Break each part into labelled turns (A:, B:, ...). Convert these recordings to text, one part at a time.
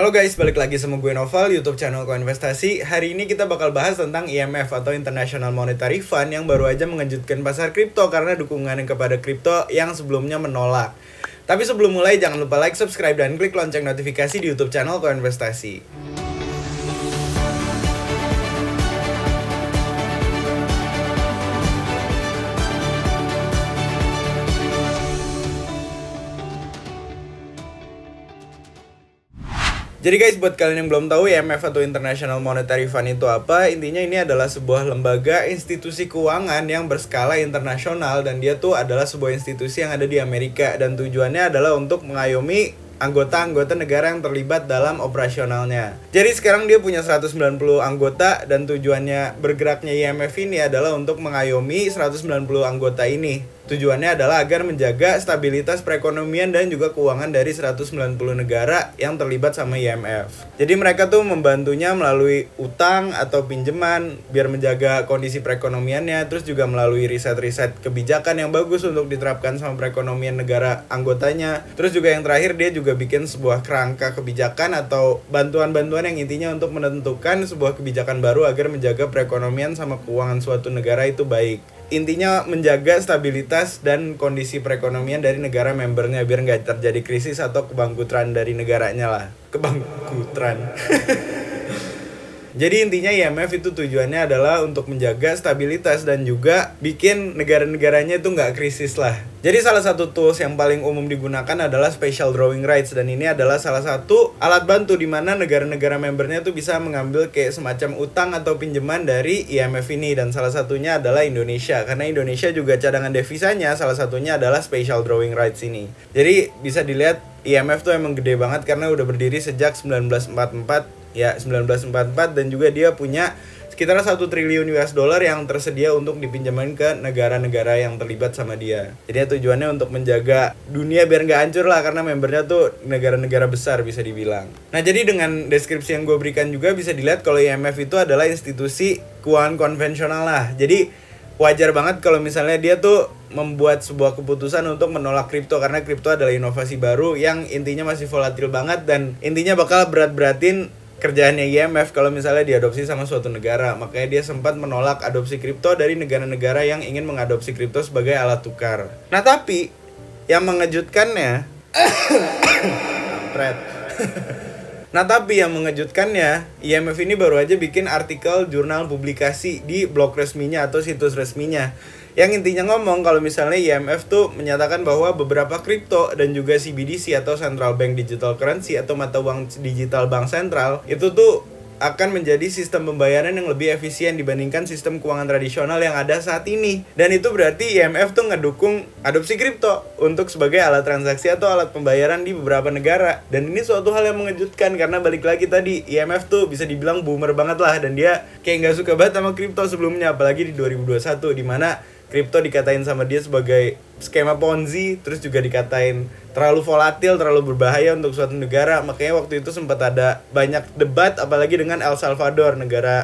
A: Halo guys, balik lagi sama gue Noval, YouTube channel Koinvestasi. Hari ini kita bakal bahas tentang IMF atau International Monetary Fund yang baru aja mengejutkan pasar kripto karena dukungannya kepada kripto yang sebelumnya menolak. Tapi sebelum mulai jangan lupa like, subscribe, dan klik lonceng notifikasi di YouTube channel Koinvestasi. Jadi guys, buat kalian yang belum tahu IMF atau International Monetary Fund itu apa, intinya ini adalah sebuah lembaga institusi keuangan yang berskala internasional, dan dia tuh adalah sebuah institusi yang ada di Amerika, dan tujuannya adalah untuk mengayomi anggota-anggota negara yang terlibat dalam operasionalnya. Jadi sekarang dia punya 190 anggota, dan tujuannya bergeraknya IMF ini adalah untuk mengayomi 190 anggota ini. Tujuannya adalah agar menjaga stabilitas perekonomian dan juga keuangan dari 190 negara yang terlibat sama IMF. Jadi mereka tuh membantunya melalui utang atau pinjaman biar menjaga kondisi perekonomiannya, terus juga melalui riset-riset kebijakan yang bagus untuk diterapkan sama perekonomian negara anggotanya. Terus juga yang terakhir, dia juga bikin sebuah kerangka kebijakan atau bantuan-bantuan yang intinya untuk menentukan sebuah kebijakan baru agar menjaga perekonomian sama keuangan suatu negara itu baik. Intinya menjaga stabilitas dan kondisi perekonomian dari negara membernya biar nggak terjadi krisis atau kebangkrutan dari negaranya lah. Kebangkrutan. Jadi intinya IMF itu tujuannya adalah untuk menjaga stabilitas dan juga bikin negara-negaranya itu nggak krisis lah. Jadi salah satu tools yang paling umum digunakan adalah Special Drawing Rights, dan ini adalah salah satu alat bantu di mana negara-negara membernya tuh bisa mengambil kayak semacam utang atau pinjaman dari IMF ini, dan salah satunya adalah Indonesia, karena Indonesia juga cadangan devisanya salah satunya adalah Special Drawing Rights ini. Jadi bisa dilihat IMF tuh emang gede banget karena udah berdiri sejak 1944 ya, 1944, dan juga dia punya sekitar 1 triliun US dollar yang tersedia untuk dipinjamin ke negara-negara yang terlibat sama dia. Jadi tujuannya untuk menjaga dunia biar nggak hancur lah, karena membernya tuh negara-negara besar bisa dibilang. Nah, jadi dengan deskripsi yang gue berikan juga bisa dilihat kalau IMF itu adalah institusi keuangan konvensional lah. Jadi wajar banget kalau misalnya dia tuh membuat sebuah keputusan untuk menolak kripto, karena kripto adalah inovasi baru yang intinya masih volatil banget, dan intinya bakal berat-beratin kerjaannya IMF kalau misalnya diadopsi sama suatu negara. Makanya dia sempat menolak adopsi kripto dari negara-negara yang ingin mengadopsi kripto sebagai alat tukar. Nah, tapi yang mengejutkannya IMF ini baru aja bikin artikel jurnal publikasi di blog resminya atau situs resminya, yang intinya ngomong kalau misalnya IMF tuh menyatakan bahwa beberapa kripto dan juga CBDC atau Central Bank Digital Currency atau mata uang digital bank sentral itu tuh akan menjadi sistem pembayaran yang lebih efisien dibandingkan sistem keuangan tradisional yang ada saat ini. Dan itu berarti IMF tuh ngedukung adopsi kripto untuk sebagai alat transaksi atau alat pembayaran di beberapa negara. Dan ini suatu hal yang mengejutkan karena balik lagi tadi, IMF tuh bisa dibilang boomer banget lah, dan dia kayak nggak suka banget sama kripto sebelumnya, apalagi di 2021 di mana kripto dikatain sama dia sebagai skema Ponzi, terus juga dikatain terlalu volatil, terlalu berbahaya untuk suatu negara. Makanya waktu itu sempat ada banyak debat, apalagi dengan El Salvador,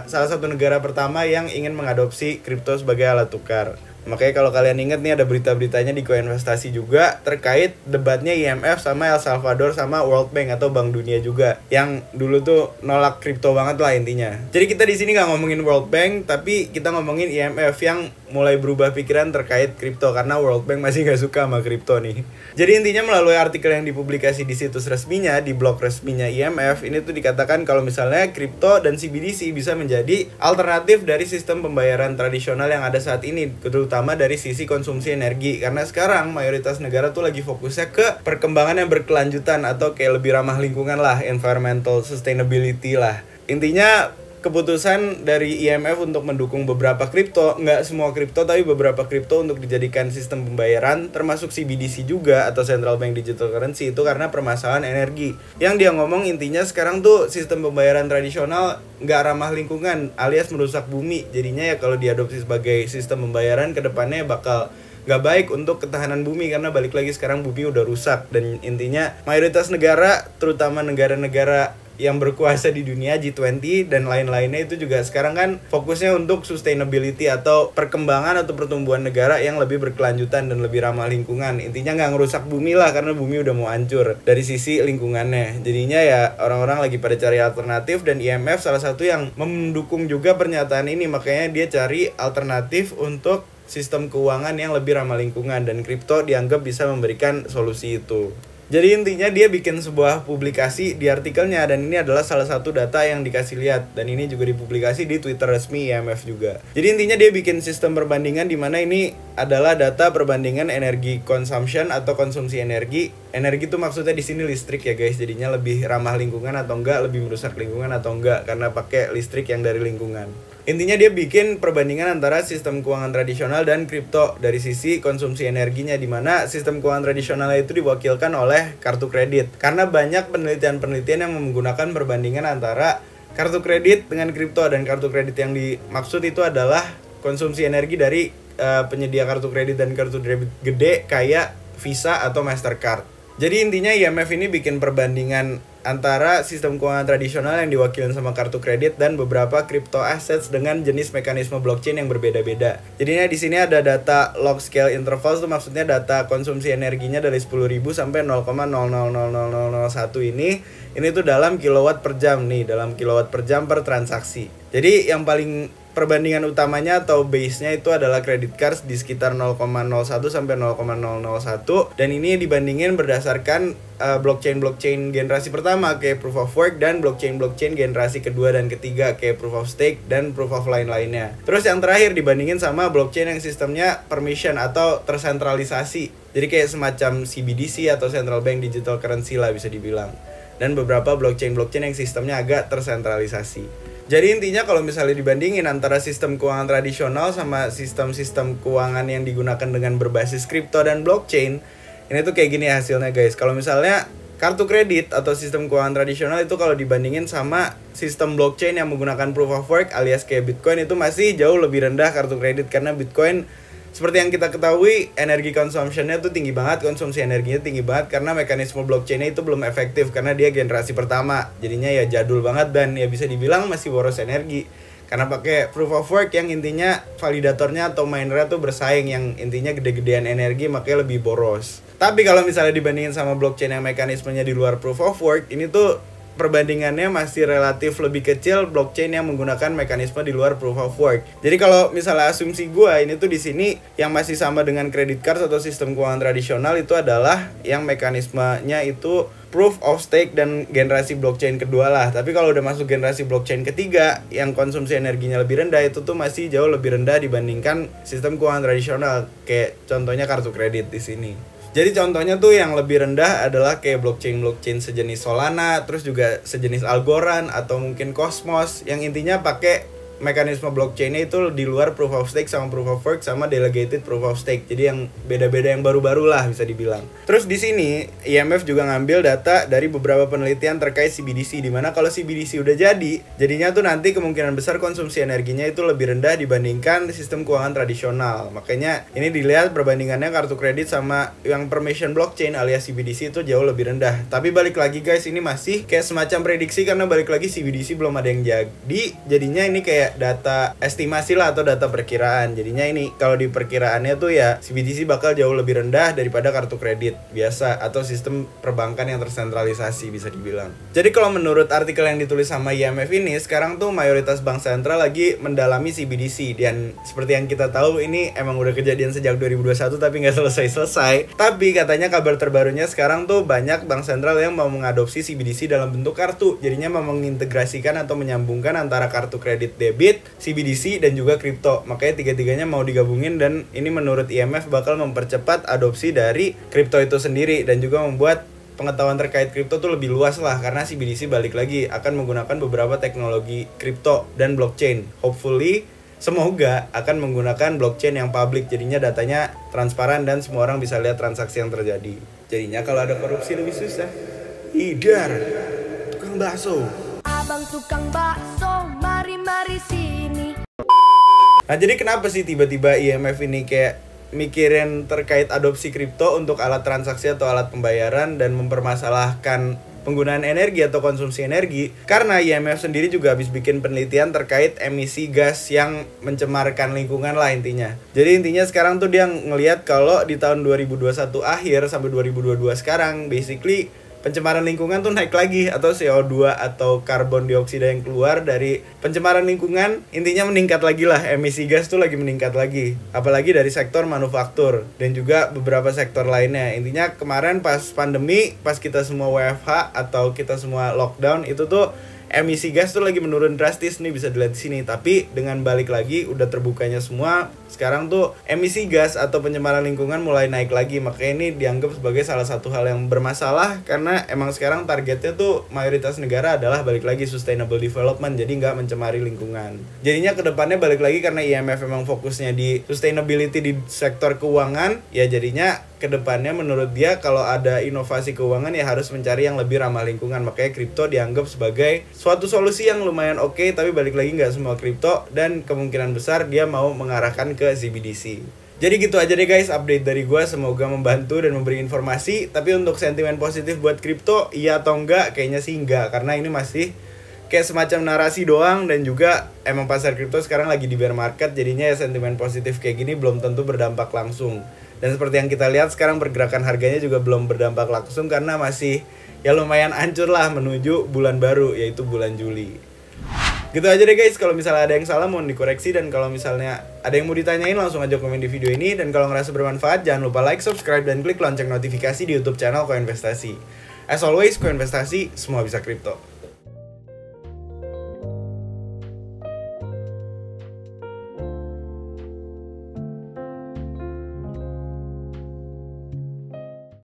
A: salah satu negara pertama yang ingin mengadopsi kripto sebagai alat tukar. Makanya kalau kalian ingat nih, ada berita-beritanya di Koinvestasi juga terkait debatnya IMF sama El Salvador sama World Bank atau Bank Dunia juga, yang dulu tuh nolak kripto banget lah intinya. Jadi kita di sini nggak ngomongin World Bank, tapi kita ngomongin IMF yang mulai berubah pikiran terkait kripto karena World Bank masih nggak suka sama kripto nih. Jadi intinya melalui artikel yang dipublikasi di situs resminya, di blog resminya IMF, ini tuh dikatakan kalau misalnya kripto dan CBDC bisa menjadi alternatif dari sistem pembayaran tradisional yang ada saat ini, terutama dari sisi konsumsi energi, karena sekarang mayoritas negara tuh lagi fokusnya ke perkembangan yang berkelanjutan atau kayak lebih ramah lingkungan lah, environmental sustainability lah. Intinya keputusan dari IMF untuk mendukung beberapa kripto, nggak semua kripto tapi beberapa kripto untuk dijadikan sistem pembayaran, termasuk CBDC juga atau Central Bank Digital Currency, itu karena permasalahan energi. Yang dia ngomong intinya sekarang tuh sistem pembayaran tradisional nggak ramah lingkungan alias merusak bumi, jadinya ya kalau diadopsi sebagai sistem pembayaran kedepannya bakal nggak baik untuk ketahanan bumi, karena balik lagi sekarang bumi udah rusak. Dan intinya mayoritas negara, terutama negara-negara yang berkuasa di dunia, G20 dan lain-lainnya itu juga sekarang kan fokusnya untuk sustainability atau perkembangan atau pertumbuhan negara yang lebih berkelanjutan dan lebih ramah lingkungan. Intinya nggak ngerusak bumi lah, karena bumi udah mau hancur dari sisi lingkungannya. Jadinya ya orang-orang lagi pada cari alternatif, dan IMF salah satu yang mendukung juga pernyataan ini. Makanya dia cari alternatif untuk sistem keuangan yang lebih ramah lingkungan, dan kripto dianggap bisa memberikan solusi itu. Jadi intinya dia bikin sebuah publikasi di artikelnya, dan ini adalah salah satu data yang dikasih lihat, dan ini juga dipublikasi di Twitter resmi IMF juga. Jadi intinya dia bikin sistem perbandingan di mana ini adalah data perbandingan energi consumption atau konsumsi energi. Energi itu maksudnya di sini listrik ya guys. Jadinya lebih ramah lingkungan atau enggak, lebih merusak lingkungan atau enggak karena pakai listrik yang dari lingkungan. Intinya dia bikin perbandingan antara sistem keuangan tradisional dan kripto dari sisi konsumsi energinya, di mana sistem keuangan tradisional itu diwakilkan oleh kartu kredit. Karena banyak penelitian-penelitian yang menggunakan perbandingan antara kartu kredit dengan kripto, dan kartu kredit yang dimaksud itu adalah konsumsi energi dari penyedia kartu kredit dan kartu debit gede kayak Visa atau Mastercard. Jadi intinya IMF ini bikin perbandingan antara sistem keuangan tradisional yang diwakilkan sama kartu kredit dan beberapa crypto assets dengan jenis mekanisme blockchain yang berbeda-beda. Jadinya di sini ada data log scale intervals, itu maksudnya data konsumsi energinya dari 10.000 sampai 0,000001 ini tuh dalam kilowatt per jam nih, dalam kilowatt per jam per transaksi. Jadi yang paling perbandingan utamanya atau base-nya itu adalah credit cards di sekitar 0,01 sampai 0,001, dan ini dibandingin berdasarkan blockchain generasi pertama kayak proof of work, dan blockchain generasi kedua dan ketiga kayak proof of stake dan proof of lainnya. Terus yang terakhir dibandingin sama blockchain yang sistemnya permission atau tersentralisasi. Jadi kayak semacam CBDC atau central bank digital currency lah bisa dibilang. Dan beberapa blockchain yang sistemnya agak tersentralisasi. Jadi intinya kalau misalnya dibandingin antara sistem keuangan tradisional sama sistem-sistem keuangan yang digunakan dengan berbasis kripto dan blockchain, ini tuh kayak gini hasilnya guys. Kalau misalnya kartu kredit atau sistem keuangan tradisional itu kalau dibandingin sama sistem blockchain yang menggunakan proof of work alias kayak Bitcoin, itu masih jauh lebih rendah kartu kredit, karena Bitcoin seperti yang kita ketahui energi consumption-nya tuh tinggi banget, konsumsi energinya tinggi banget karena mekanisme blockchain-nya itu belum efektif karena dia generasi pertama. Jadinya ya jadul banget dan ya bisa dibilang masih boros energi. Karena pakai proof of work yang intinya validatornya atau minernya tuh bersaing, yang intinya gede-gedean energi makanya lebih boros. Tapi kalau misalnya dibandingin sama blockchain yang mekanismenya di luar proof of work, ini tuh perbandingannya masih relatif lebih kecil blockchain yang menggunakan mekanisme di luar proof of work. Jadi kalau misalnya asumsi gue ini tuh di sini yang masih sama dengan credit card atau sistem keuangan tradisional itu adalah yang mekanismenya itu proof of stake dan generasi blockchain kedua lah. Tapi kalau udah masuk generasi blockchain ketiga yang konsumsi energinya lebih rendah, itu tuh masih jauh lebih rendah dibandingkan sistem keuangan tradisional. Kayak contohnya kartu kredit di sini. Jadi contohnya tuh yang lebih rendah adalah kayak blockchain sejenis Solana, terus juga sejenis Algorand atau mungkin Cosmos, yang intinya pakai mekanisme blockchain-nya itu di luar proof of stake sama proof of work sama delegated proof of stake. Jadi yang beda-beda yang baru-baru lah bisa dibilang. Terus di sini IMF juga ngambil data dari beberapa penelitian terkait CBDC, di mana kalau CBDC udah jadinya tuh nanti kemungkinan besar konsumsi energinya itu lebih rendah dibandingkan sistem keuangan tradisional. Makanya ini dilihat perbandingannya kartu kredit sama yang permission blockchain alias CBDC itu jauh lebih rendah. Tapi balik lagi guys, ini masih kayak semacam prediksi karena balik lagi CBDC belum ada yang jadi. Jadinya ini kayak data estimasi lah atau data perkiraan. Jadinya ini kalau di perkiraannya tuh ya CBDC bakal jauh lebih rendah daripada kartu kredit biasa atau sistem perbankan yang tersentralisasi bisa dibilang. Jadi kalau menurut artikel yang ditulis sama IMF ini, sekarang tuh mayoritas bank sentral lagi mendalami CBDC, dan seperti yang kita tahu ini emang udah kejadian sejak 2021 tapi nggak selesai-selesai. Tapi katanya kabar terbarunya sekarang tuh banyak bank sentral yang mau mengadopsi CBDC dalam bentuk kartu. Jadinya mau mengintegrasikan atau menyambungkan antara kartu kredit debit, CBDC, dan juga kripto. Makanya tiga-tiganya mau digabungin, dan ini menurut IMF bakal mempercepat adopsi dari kripto itu sendiri dan juga membuat pengetahuan terkait kripto tuh lebih luas lah, karena CBDC balik lagi akan menggunakan beberapa teknologi kripto dan blockchain. Hopefully, semoga akan menggunakan blockchain yang public, jadinya datanya transparan dan semua orang bisa lihat transaksi yang terjadi. Jadinya kalau ada korupsi lebih susah. Idar, tukang bakso.
B: Abang tukang bakso, mari sini.
A: Nah jadi kenapa sih tiba-tiba IMF ini kayak mikirin terkait adopsi kripto untuk alat transaksi atau alat pembayaran dan mempermasalahkan penggunaan energi atau konsumsi energi, karena IMF sendiri juga habis bikin penelitian terkait emisi gas yang mencemarkan lingkungan lah intinya. Jadi intinya sekarang tuh dia ngelihat kalau di tahun 2021 akhir sampai 2022 sekarang basically pencemaran lingkungan tuh naik lagi, atau CO2 atau karbon dioksida yang keluar dari pencemaran lingkungan intinya meningkat lagi lah, emisi gas tuh lagi meningkat lagi, apalagi dari sektor manufaktur dan juga beberapa sektor lainnya. Intinya kemarin pas pandemi, pas kita semua WFH atau kita semua lockdown, itu tuh emisi gas tuh lagi menurun drastis nih, bisa dilihat di sini. Tapi dengan balik lagi udah terbukanya semua, sekarang tuh emisi gas atau pencemaran lingkungan mulai naik lagi. Makanya ini dianggap sebagai salah satu hal yang bermasalah, karena emang sekarang targetnya tuh mayoritas negara adalah balik lagi sustainable development, jadi nggak mencemari lingkungan. Jadinya kedepannya balik lagi, karena IMF memang fokusnya di sustainability di sektor keuangan, ya jadinya kedepannya menurut dia kalau ada inovasi keuangan ya harus mencari yang lebih ramah lingkungan. Makanya kripto dianggap sebagai suatu solusi yang lumayan oke, tapi balik lagi nggak semua kripto, dan kemungkinan besar dia mau mengarahkan ke CBDC. Jadi gitu aja deh guys update dari gue, semoga membantu dan memberi informasi. Tapi untuk sentimen positif buat kripto, iya atau enggak? Kayaknya sih enggak, karena ini masih kayak semacam narasi doang, dan juga emang pasar kripto sekarang lagi di bear market, jadinya ya sentimen positif kayak gini belum tentu berdampak langsung. Dan seperti yang kita lihat sekarang pergerakan harganya juga belum berdampak langsung, karena masih ya lumayan hancur lah menuju bulan baru, yaitu bulan Juli. Gitu aja deh guys, kalau misalnya ada yang salah mohon dikoreksi, dan kalau misalnya ada yang mau ditanyain langsung aja komen di video ini. Dan kalau ngerasa bermanfaat jangan lupa like, subscribe, dan klik lonceng notifikasi di YouTube channel Koinvestasi. As always, Koinvestasi, semua bisa kripto.